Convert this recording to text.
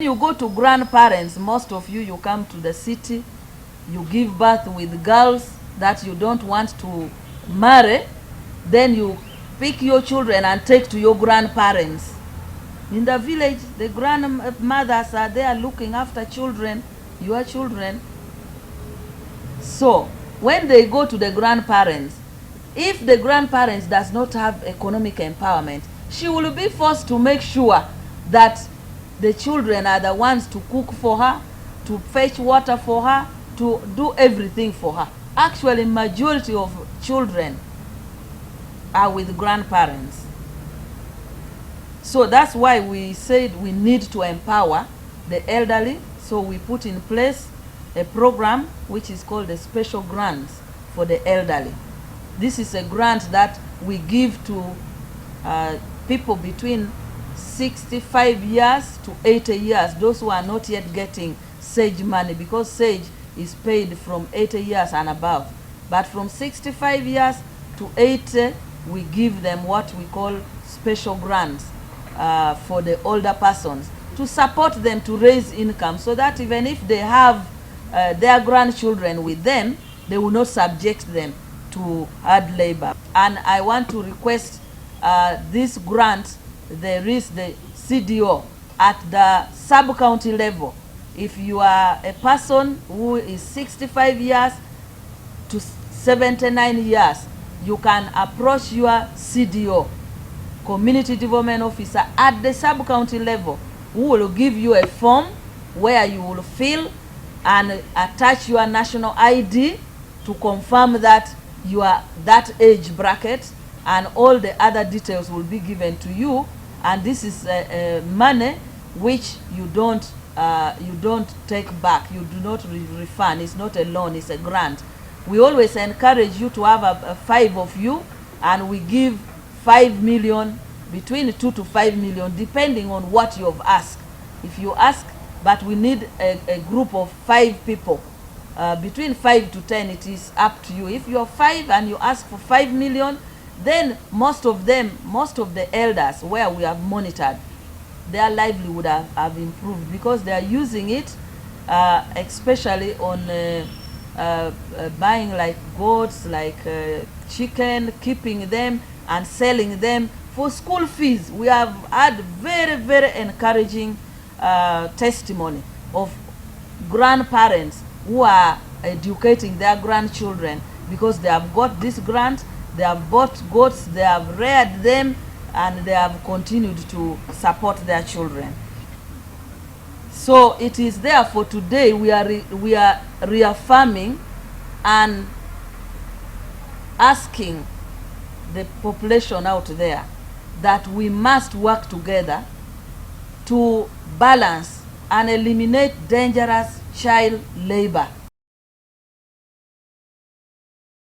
you go to grandparents, most of you come to the city, you give birth with girls that you don't want to marry, then you pick your children and take to your grandparents. In the village, the grandmothers are there looking after children, your children. So when they go to the grandparents, if the grandparents does not have economic empowerment, she will be forced to make sure that the children are the ones to cook for her, to fetch water for her, to do everything for her. Actually, majority of children are with grandparents. So that's why we said we need to empower the elderly. So we put in place a program which is called the special grants for the elderly. This is a grant that we give to people between 65 years to 80 years, those who are not yet getting SAGE money, because SAGE is paid from 80 years and above. But from 65 years to 80, we give them what we call special grants for the older persons to support them to raise income, so that even if they have their grandchildren with them, they will not subject them to hard labor. And I want to request this grant, there is the CDO at the sub-county level. If you are a person who is 65 years to 79 years, you can approach your CDO, Community Development Officer, at the sub-county level, who will give you a form where you will fill and attach your national ID to confirm that you are that age bracket, and all the other details will be given to you. And this is money which you don't take back, you do not refund. It's not a loan, it's a grant. We always encourage you to have 5 of you, and we give 5 million, between 2 to 5 million, depending on what you have asked. If you ask, but we need a group of 5 people, between 5 to 10, it is up to you. If you're 5 and you ask for 5 million, then most of the elders where we have monitored, their livelihood have improved, because they are using it especially on buying like goats, like chicken, keeping them and selling them for school fees. We have had very, very encouraging testimony of grandparents who are educating their grandchildren because they have got this grant, they have bought goats, they have reared them, and they have continued to support their children. So it is therefore today we are reaffirming and asking the population out there that we must work together to balance and eliminate dangerous child labor.